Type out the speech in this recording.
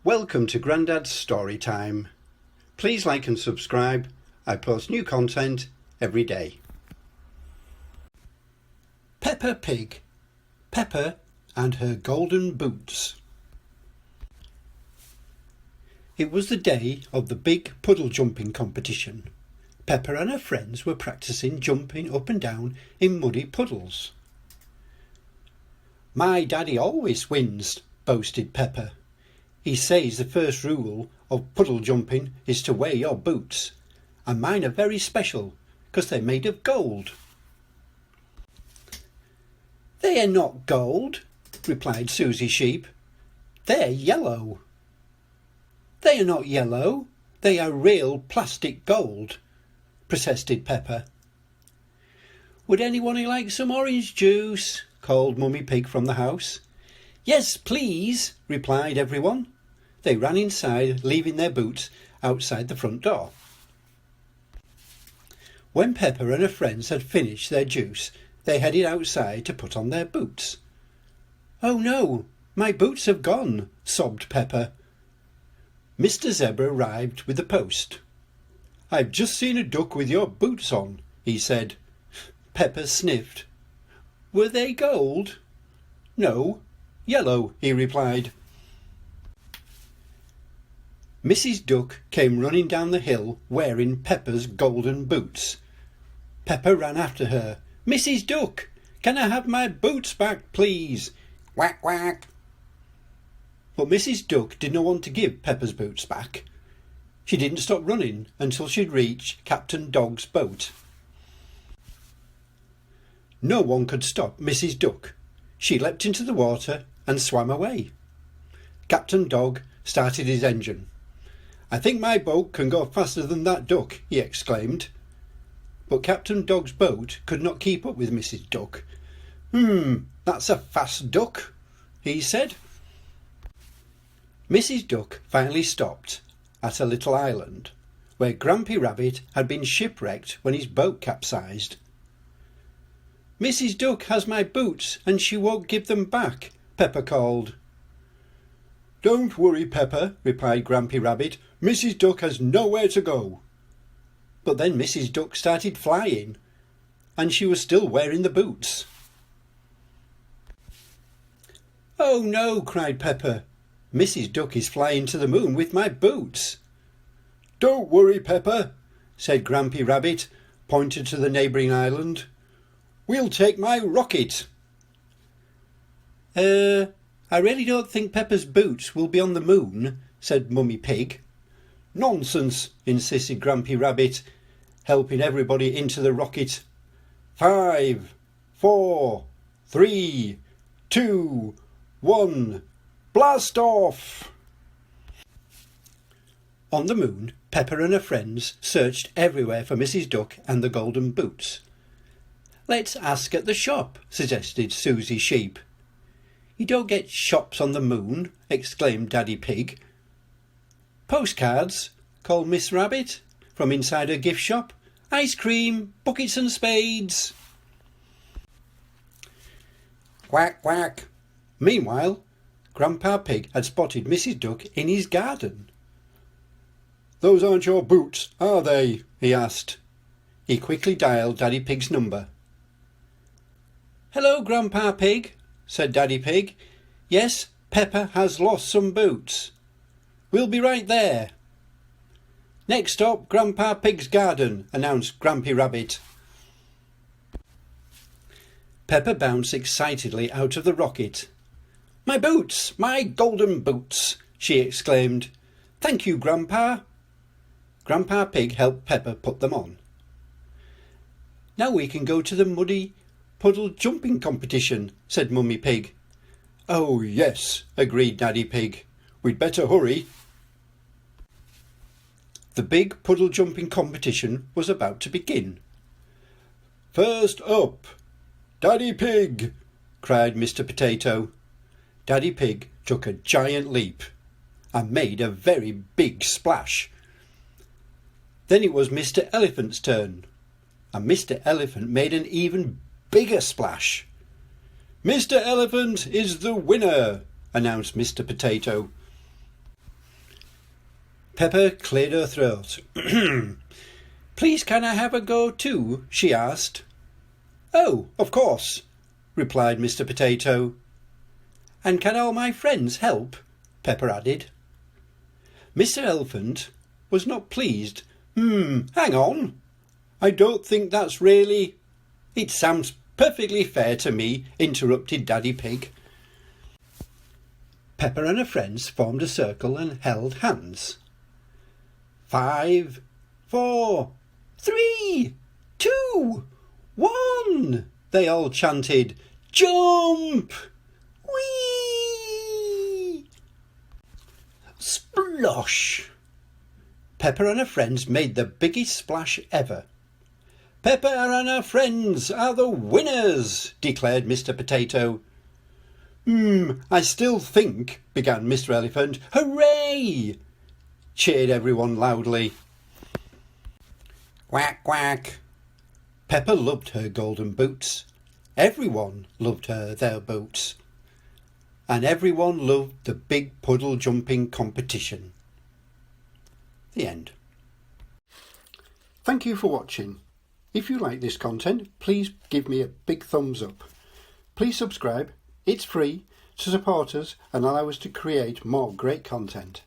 Welcome to Grandad's Story Time. Please like and subscribe. I post new content every day. Peppa Pig, Peppa and her golden boots. It was the day of the big puddle jumping competition. Peppa and her friends were practicing jumping up and down in muddy puddles. "My daddy always wins," boasted Peppa. "He says the first rule of puddle jumping is to wear your boots, and mine are very special because they're made of gold." "They are not gold," replied Susie Sheep. "They're yellow." "They are not yellow, they are real plastic gold," protested Peppa. "Would anyone like some orange juice?" called Mummy Pig from the house. "Yes, please," replied everyone. They ran inside, leaving their boots outside the front door. When Peppa and her friends had finished their juice, they headed outside to put on their boots. "Oh no, my boots have gone," sobbed Peppa. Mr. Zebra arrived with the post. "I've just seen a duck with your boots on," he said. Peppa sniffed. "Were they gold?" "No, yellow," he replied. Mrs. Duck came running down the hill wearing Peppa's golden boots. Peppa ran after her. "Mrs. Duck, can I have my boots back, please?" "Quack, quack." But Mrs. Duck did not want to give Peppa's boots back. She didn't stop running until she'd reached Captain Dog's boat. No one could stop Mrs. Duck. She leapt into the water and swam away. Captain Dog started his engine. "I think my boat can go faster than that duck," he exclaimed. But Captain Dog's boat could not keep up with Mrs. Duck. That's a fast duck," he said. Mrs. Duck finally stopped at a little island where Grampy Rabbit had been shipwrecked when his boat capsized. "Mrs. Duck has my boots and she won't give them back," Peppa called. "Don't worry, Peppa," replied Grampy Rabbit. "Mrs. Duck has nowhere to go." But then Mrs. Duck started flying, and she was still wearing the boots. "Oh no," cried Peppa. "Mrs. Duck is flying to the moon with my boots." "Don't worry, Peppa," said Grampy Rabbit, pointing to the neighbouring island. "We'll take my rocket." I really don't think Peppa's boots will be on the moon," said Mummy Pig. "Nonsense," insisted Grampy Rabbit, helping everybody into the rocket. 5, 4, 3, 2, 1, blast off! On the moon, Peppa and her friends searched everywhere for Mrs. Duck and the golden boots. "Let's ask at the shop," suggested Susie Sheep. "You don't get shops on the moon," exclaimed Daddy Pig. "Postcards," called Miss Rabbit from inside her gift shop. "Ice cream, buckets and spades." Quack, quack. Meanwhile, Grandpa Pig had spotted Mrs. Duck in his garden. "Those aren't your boots, are they?" he asked. He quickly dialed Daddy Pig's number. "Hello, Grandpa Pig," said Daddy Pig. "Yes, Peppa has lost some boots. We'll be right there." "Next stop, Grandpa Pig's garden," announced Grampy Rabbit. Peppa bounced excitedly out of the rocket. "My boots! My golden boots!" she exclaimed. "Thank you, Grandpa." Grandpa Pig helped Peppa put them on. "Now we can go to the muddy puddle jumping competition," said Mummy Pig. "Oh yes," agreed Daddy Pig. "We'd better hurry." The big puddle jumping competition was about to begin. "First up, Daddy Pig!" cried Mr. Potato. Daddy Pig took a giant leap and made a very big splash. Then it was Mr. Elephant's turn, and Mr. Elephant made an even bigger splash. "Mr. Elephant is the winner," announced Mr. Potato. Peppa cleared her throat. "Please can I have a go too?" she asked. "Oh, of course," replied Mr. Potato. "And can all my friends help?" Peppa added. Mr. Elephant was not pleased. Hang on. I don't think that's really—" "It sounds perfectly fair to me," interrupted Daddy Pig. Peppa and her friends formed a circle and held hands. 5, 4, 3, 2, 1, they all chanted. "Jump! Whee!" Splosh! Peppa and her friends made the biggest splash ever. "Peppa and her friends are the winners," declared Mr. Potato. I still think," began Mr. Elephant. "Hooray!" cheered everyone loudly. Quack, quack. Peppa loved her golden boots. Everyone loved their boots. And everyone loved the big puddle jumping competition. The end. Thank you for watching. If you like this content, please give me a big thumbs up. Please subscribe. It's free to support us and allow us to create more great content.